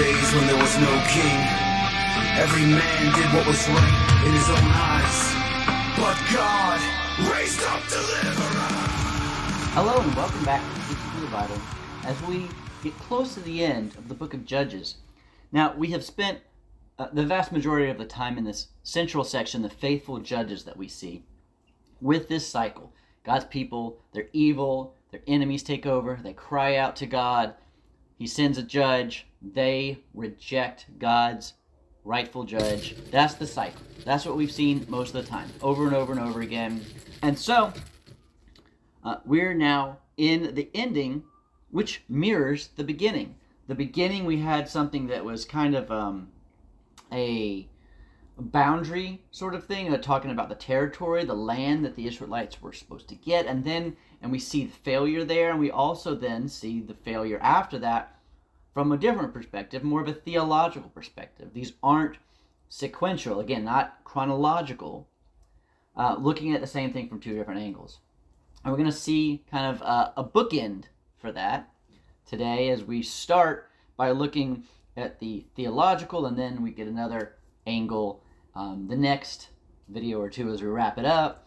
days when there was no king. Every man did what was right in his own eyes, but God raised up deliverers. Hello and welcome back to Teaching from the Bible as we get close to the end of the book of Judges. Now, we have spent the vast majority of the time in this central section, the faithful judges that we see, with this cycle. God's people, they're evil, their enemies take over, they cry out to God, He sends a judge, they reject God's rightful judge. That's the cycle. That's what we've seen most of the time, over and over and over again. And so, we're now in the ending, which mirrors the beginning. The beginning, we had something that was kind of a boundary sort of thing, talking about the territory, the land that the Israelites were supposed to get, and we see the failure there, and we also then see the failure after that from a different perspective, more of a theological perspective. These aren't sequential, again, not chronological, looking at the same thing from two different angles. And we're going to see kind of a bookend for that today as we start by looking at the theological, and then we get another angle the next video or two as we wrap it up,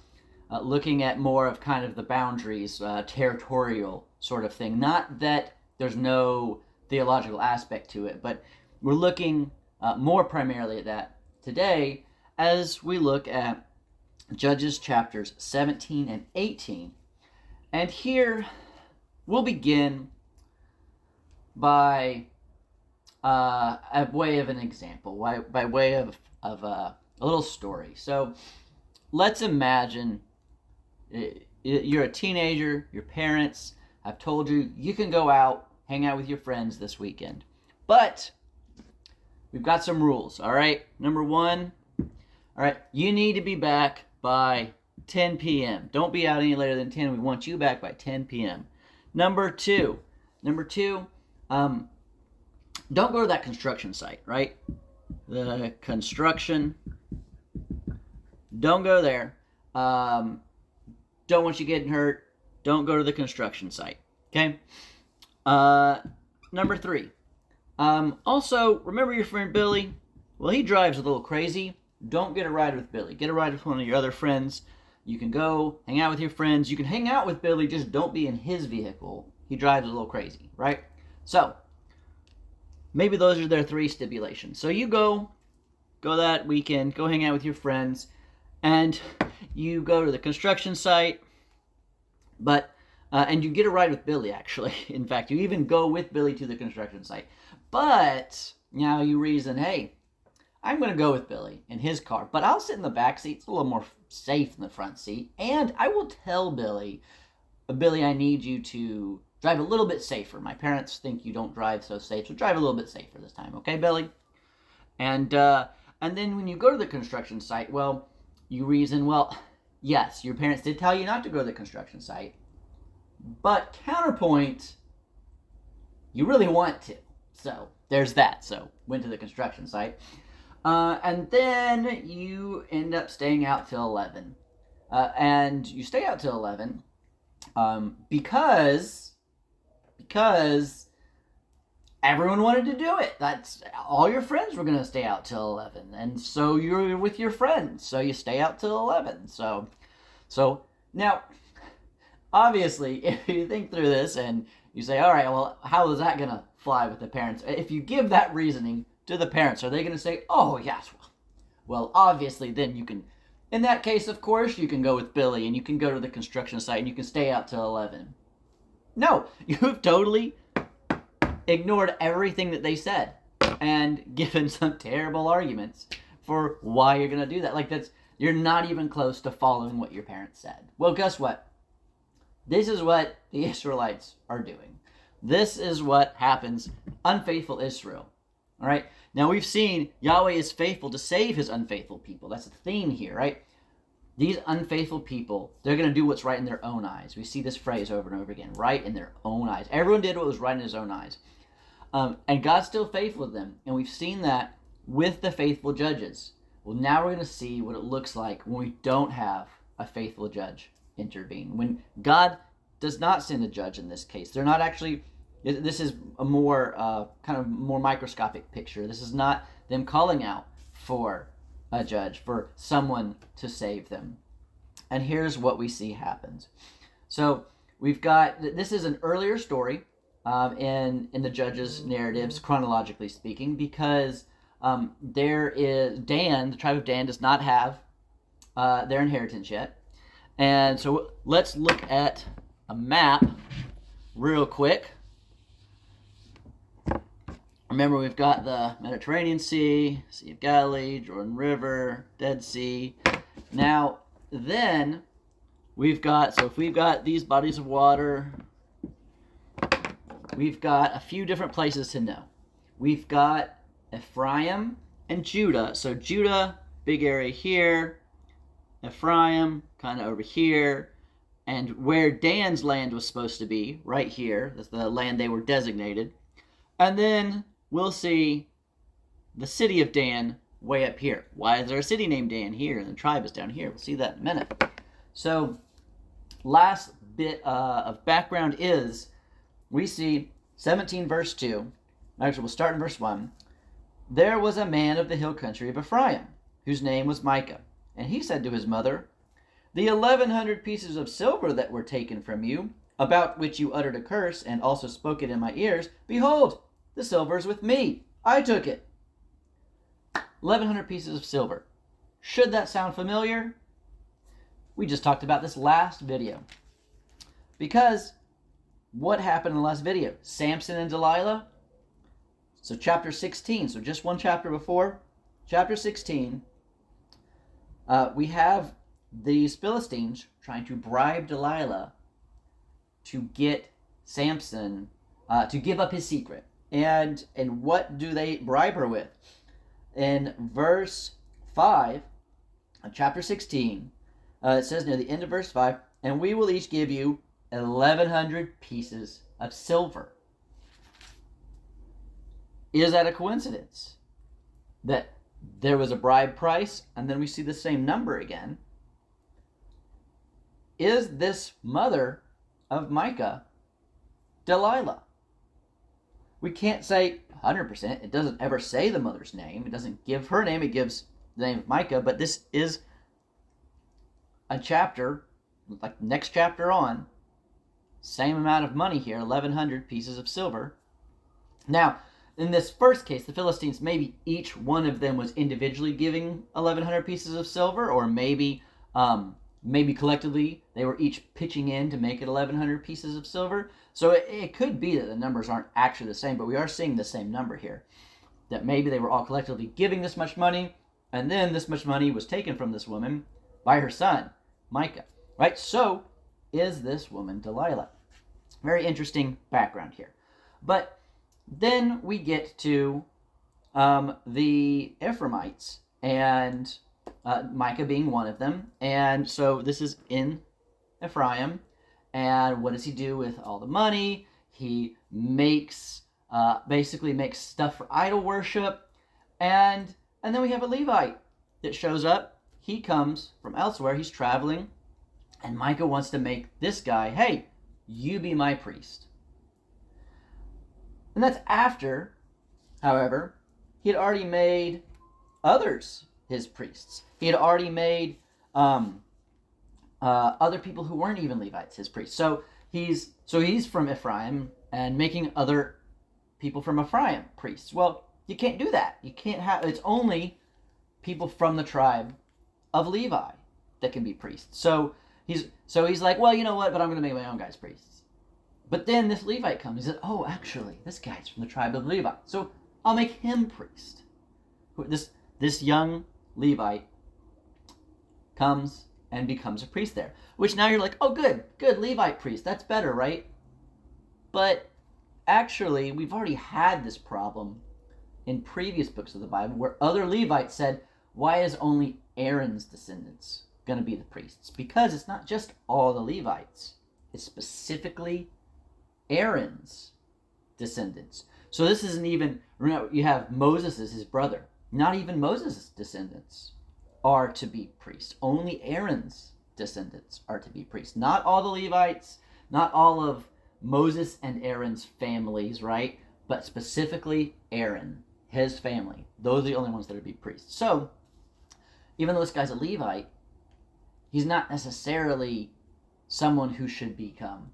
looking at more of kind of the boundaries, territorial sort of thing. Not that there's no theological aspect to it, but we're looking more primarily at that today as we look at Judges chapters 17 and 18. And here we'll begin by a way of an example, by way of a little story. So let's imagine you're a teenager, your parents have told you you can go out, hang out with your friends this weekend. But we've got some rules, all right? Number one, all right, you need to be back by 10 p.m. Don't be out any later than 10. We want you back by 10 p.m. Number two, don't go to that construction site, right? The construction, don't go there. Don't want you getting hurt. Don't go to the construction site, okay? Number three, also, remember your friend Billy? Well, he drives a little crazy. Don't get a ride with Billy. Get a ride with one of your other friends. You can go hang out with your friends. You can hang out with Billy, just don't be in his vehicle. He drives a little crazy, right? So, maybe those are their three stipulations. So you go that weekend, go hang out with your friends, and you go to the construction site, and you get a ride with Billy, actually. In fact, you even go with Billy to the construction site. But now you reason, hey, I'm going to go with Billy in his car, but I'll sit in the back seat. It's a little more safe in the front seat. And I will tell Billy, I need you to drive a little bit safer. My parents think you don't drive so safe, so drive a little bit safer this time, okay, Billy? And then when you go to the construction site, well, you reason, well, yes, your parents did tell you not to go to the construction site, but counterpoint, you really want to. So there's that. So went to the construction site. And then you end up staying out till 11. And you stay out till 11 because everyone wanted to do it. That's all your friends were going to stay out till 11. And so you're with your friends. So you stay out till 11. So now, obviously, if you think through this and you say, all right, well, how is that going to fly with the parents? If you give that reasoning to the parents, are they going to say, oh, yes, well, obviously, then you can, in that case, of course, you can go with Billy and you can go to the construction site and you can stay out till 11. No, you've totally ignored everything that they said and given some terrible arguments for why you're going to do that. Like, you're not even close to following what your parents said. Well, guess what? This is what the Israelites are doing. This is what happens. Unfaithful Israel. All right? Now, we've seen Yahweh is faithful to save his unfaithful people. That's the theme here, right? These unfaithful people, they're going to do what's right in their own eyes. We see this phrase over and over again, right in their own eyes. Everyone did what was right in his own eyes. And God's still faithful to them. And we've seen that with the faithful judges. Well, now we're going to see what it looks like when we don't have a faithful judge intervene. When God does not send a judge in this case. They're not actually This is a more kind of more microscopic picture. This is not them calling out for a judge, for someone to save them. And here's what we see happens. So we've got, this is an earlier story in the judges' narratives, chronologically speaking, because there is Dan, the tribe of Dan, does not have their inheritance yet. And so let's look at a map real quick. Remember, we've got the Mediterranean Sea, Sea of Galilee, Jordan River, Dead Sea. Now, then, we've got, so if we've got these bodies of water, we've got a few different places to know. We've got Ephraim and Judah. So Judah, big area here. Ephraim, kind of over here. And where Dan's land was supposed to be, right here. That's the land they were designated. And then we'll see the city of Dan way up here. Why is there a city named Dan here and the tribe is down here? We'll see that in a minute. So last bit of background is we see 17 verse 2. Actually, we'll start in verse 1. There was a man of the hill country of Ephraim, whose name was Micah. And he said to his mother, the 1,100 pieces of silver that were taken from you, about which you uttered a curse, and also spoke it in my ears, behold, the silver is with me. I took it. 1,100 pieces of silver. Should that sound familiar? We just talked about this last video. Because what happened in the last video? Samson and Delilah. So chapter 16, so just one chapter before, chapter 16, we have these Philistines trying to bribe Delilah to get Samson to give up his secret. And what do they bribe her with? In verse 5 of chapter 16, it says near the end of verse 5, and we will each give you 1,100 pieces of silver. Is that a coincidence that there was a bribe price and then we see the same number again? Is this mother of Micah Delilah? We can't say 100%. It doesn't ever say the mother's name. It doesn't give her name. It gives the name of Micah. But this is a chapter, like next chapter on, same amount of money here, 1,100 pieces of silver. Now, in this first case, the Philistines, maybe each one of them was individually giving 1,100 pieces of silver, or maybe collectively they were each pitching in to make it 1,100 pieces of silver. So it could be that the numbers aren't actually the same, but we are seeing the same number here. That maybe they were all collectively giving this much money, and then this much money was taken from this woman by her son, Micah. Right? So is this woman Delilah? Very interesting background here. But then we get to the Ephraimites, and Micah being one of them. And so this is in Ephraim. And what does he do with all the money? He basically makes stuff for idol worship. And then we have a Levite that shows up. He comes from elsewhere. He's traveling. And Micah wants to make this guy, hey, you be my priest. And that's after, however, he had already made others his priests. He had already made other people who weren't even Levites his priests. So he's from Ephraim and making other people from Ephraim priests. Well, you can't do that. You can't have. It's only people from the tribe of Levi that can be priests. So he's like, well, you know what? But I'm going to make my own guys priests. But then this Levite comes. He says, oh, actually, this guy's from the tribe of Levi, so I'll make him priest. This young Levite comes and becomes a priest there. Which now you're like, oh, good, Levite priest. That's better, right? But actually, we've already had this problem in previous books of the Bible where other Levites said, why is only Aaron's descendants going to be the priests? Because it's not just all the Levites. It's specifically Aaron's descendants. So this isn't even, remember, you have Moses as his brother. Not even Moses' descendants are to be priests. Only Aaron's descendants are to be priests. Not all the Levites, not all of Moses and Aaron's families, right? But specifically Aaron, his family. Those are the only ones that would be priests. So, even though this guy's a Levite, he's not necessarily someone who should become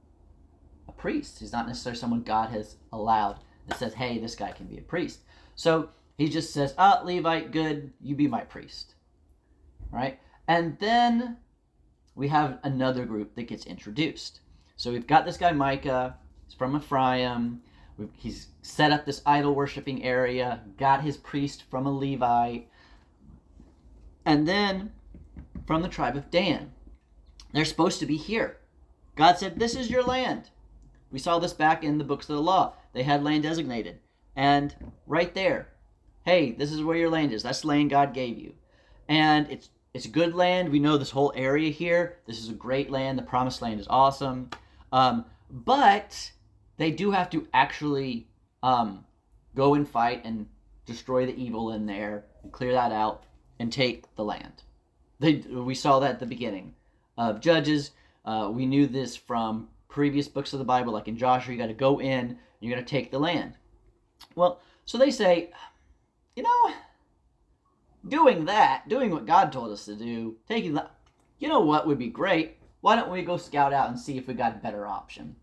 a priest. He's not necessarily someone God has allowed that says, hey, this guy can be a priest. So he just says, Levite, good, you be my priest. Right? And then we have another group that gets introduced. So we've got this guy Micah. He's from Ephraim. He's set up this idol worshiping area, got his priest from a Levite. And then from the tribe of Dan. They're supposed to be here. God said, this is your land. We saw this back in the books of the law. They had land designated. And right there, hey, this is where your land is. That's the land God gave you. And it's good land. We know this whole area here. This is a great land. The promised land is awesome. But they do have to actually go and fight and destroy the evil in there and clear that out and take the land. We saw that at the beginning of Judges. We knew this from previous books of the Bible, like in Joshua. You got to go in and you're going to take the land. Well, so they say, doing what God told us to do, taking the, what would be great? Why don't we go scout out and see if we got a better option?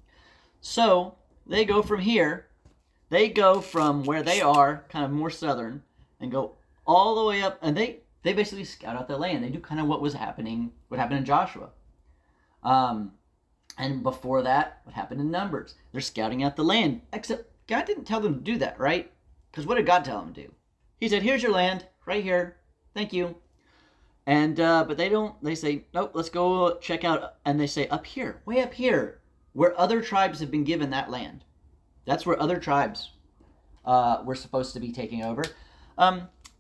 So they go from here. They go from where they are, kind of more southern, and go all the way up, and they basically scout out the land. They do kind of what happened in Joshua. And before that, what happened in Numbers? They're scouting out the land. Except God didn't tell them to do that, right? Because what did God tell them to do? He said, here's your land, right here. Thank you. And but they don't. They say, nope, let's go check out. And they say, up here, way up here, where other tribes have been given that land. That's where other tribes were supposed to be taking over.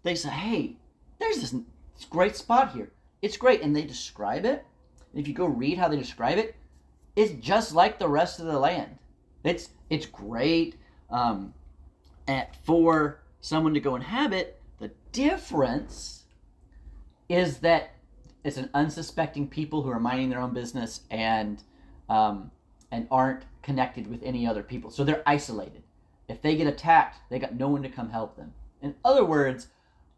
They say, hey, there's this great spot here. It's great. And they describe it. And if you go read how they describe it, it's just like the rest of the land. It's great for someone to go inhabit. The difference is that it's an unsuspecting people who are minding their own business and aren't connected with any other people. So they're isolated. If they get attacked, they got no one to come help them. In other words,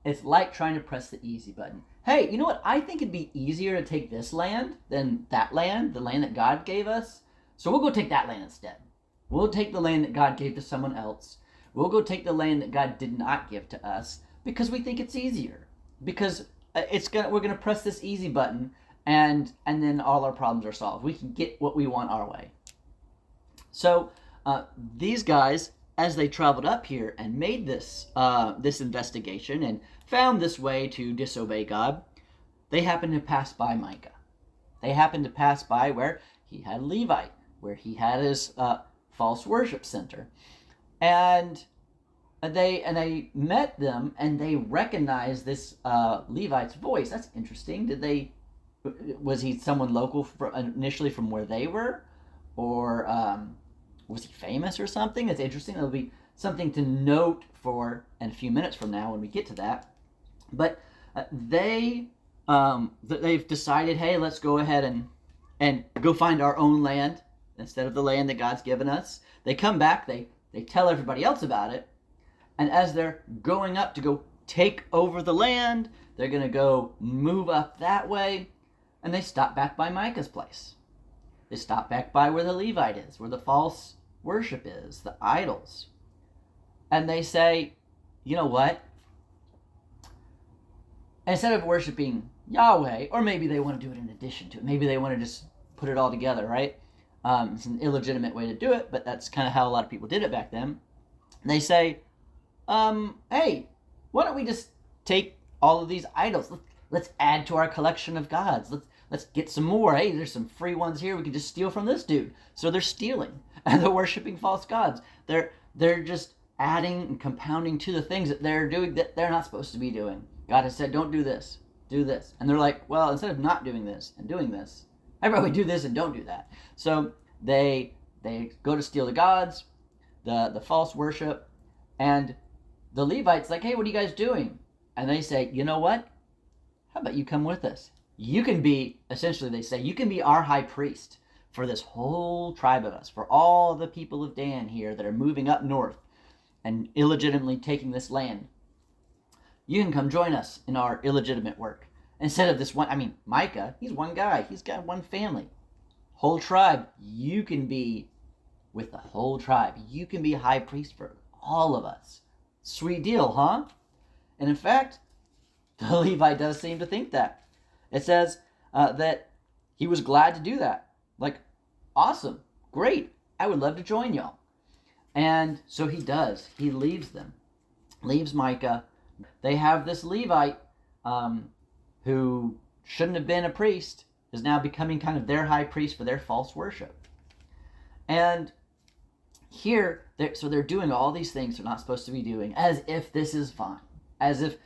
it's like trying to press the easy button. Hey, you know what? I think it'd be easier to take this land than that land, the land that God gave us. So we'll go take that land instead. We'll take the land that God gave to someone else. We'll go take the land that God did not give to us because we think it's easier. Because we're gonna press this easy button, and then all our problems are solved. We can get what we want our way. So these guys, as they traveled up here and made this investigation and found this way to disobey God, they happened to pass by Micah. They happened to pass by where he had Levite, where he had his false worship center, and they met them and they recognized this Levite's voice. That's interesting. Was he someone local initially from where they were, or was he famous or something? It's interesting. It'll be something to note for in a few minutes from now when we get to that. But they've decided, hey, let's go ahead and go find our own land instead of the land that God's given us. They come back, they tell everybody else about it, and as they're going up to go take over the land, they're going to go move up that way, and they stop back by Micah's place. They stop back by where the Levite is, where the false worship is, the idols. And they say, you know what? Instead of worshiping Yahweh, or maybe they want to do it in addition to it. Maybe they want to just put it all together, right? It's an illegitimate way to do it, but that's kind of how a lot of people did it back then. They say, hey, why don't we just take all of these idols? Let's add to our collection of gods. Let's get some more. Hey, there's some free ones here. We can just steal from this dude. So they're stealing, and they're worshiping false gods. They're just adding and compounding to the things that they're doing that they're not supposed to be doing. God has said, don't do this, do this. And they're like, well, instead of not doing this and doing this, how about we do this and don't do that? So they go to steal the gods, the false worship, and the Levites like, hey, what are you guys doing? And they say, you know what? How about you come with us? You can be, essentially they say, you can be our high priest. for this whole tribe of us, for all the people of Dan here that are moving up north and illegitimately taking this land. You can come join us in our illegitimate work. Instead of this one, Micah, he's one guy. He's got one family. Whole tribe, you can be with the whole tribe. You can be a high priest for all of us. Sweet deal, huh? And in fact, the Levite does seem to think that. It says that he was glad to do that. Like, awesome, great, I would love to join y'all. And so he does. He leaves them. Leaves Micah. They have this Levite who shouldn't have been a priest, is now becoming kind of their high priest for their false worship. And here, they're doing all these things they're not supposed to be doing, as if this is fine. As if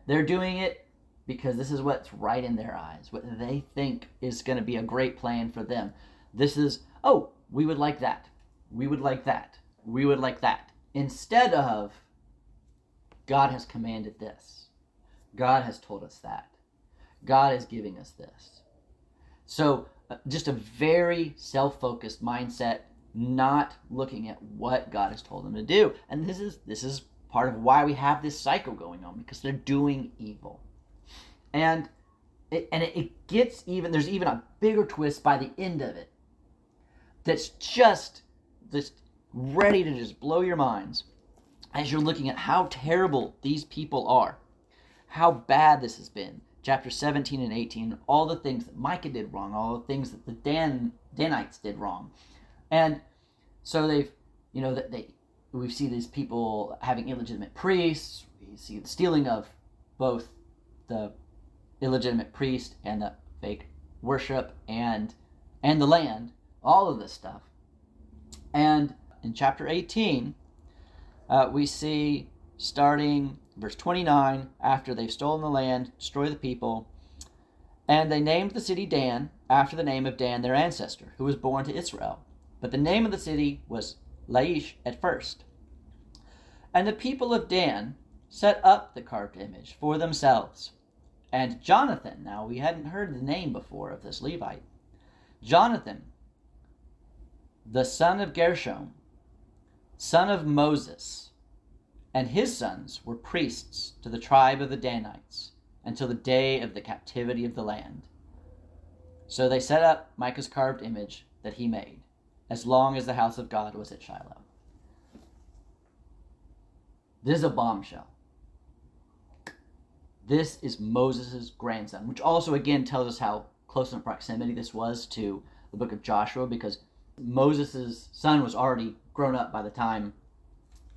they're doing it because this is what's right in their eyes, what they think is going to be a great plan for them. This is, oh, we would like that. We would like that. We would like that. Instead of, God has commanded this. God has told us that. God is giving us this. So just a very self-focused mindset, not looking at what God has told them to do. And this is part of why we have this cycle going on, because they're doing evil. And it gets even, there's even a bigger twist by the end of it that's just ready to just blow your minds as you're looking at how terrible these people are, how bad this has been. Chapter 17 and 18, all the things that Micah did wrong, all the things that the Danites did wrong. And so we see these people having illegitimate priests. We see the stealing of both the illegitimate priest and the fake worship and the land, all of this stuff. And in chapter 18, we see, starting verse 29, after they've stolen the land, destroyed the people, and they named the city Dan after the name of Dan, their ancestor, who was born to Israel. But the name of the city was Laish at first. And the people of Dan set up the carved image for themselves. And Jonathan, now we hadn't heard the name before of this Levite, Jonathan, the son of Gershom, son of Moses, and his sons were priests to the tribe of the Danites until the day of the captivity of the land. So they set up Micah's carved image that he made, as long as the house of God was at Shiloh. This is a bombshell. This is Moses' grandson, which also again tells us how close in proximity this was to the book of Joshua, because Moses' son was already grown up by the time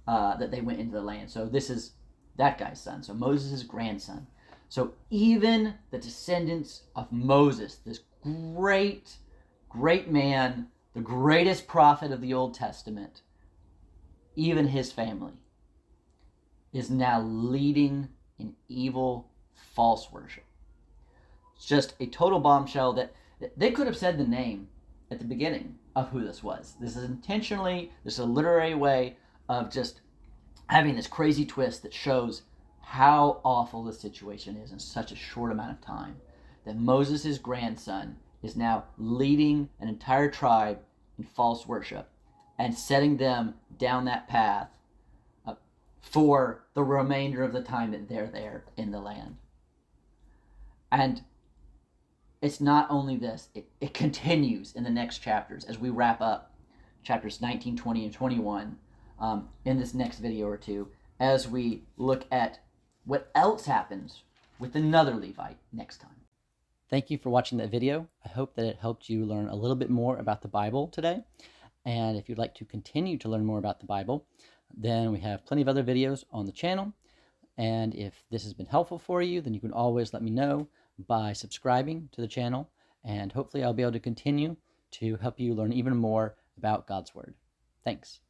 that they went into the land. So this is that guy's son, so Moses' grandson. So even the descendants of Moses, this great, great man, the greatest prophet of the Old Testament, even his family is now leading in evil false worship. It's just a total bombshell that they could have said the name at the beginning of who this was. This is intentionally, this is a literary way of just having this crazy twist that shows how awful the situation is in such a short amount of time. That Moses' grandson is now leading an entire tribe in false worship and setting them down that path for the remainder of the time that they're there in the land. And it's not only this, it continues in the next chapters as we wrap up chapters 19, 20, and 21 in this next video or two, as we look at what else happens with another Levite next time. Thank you for watching that video. I hope that it helped you learn a little bit more about the Bible today. And if you'd like to continue to learn more about the Bible, then we have plenty of other videos on the channel. And if this has been helpful for you, then you can always let me know by subscribing to the channel. And hopefully I'll be able to continue to help you learn even more about God's Word. Thanks.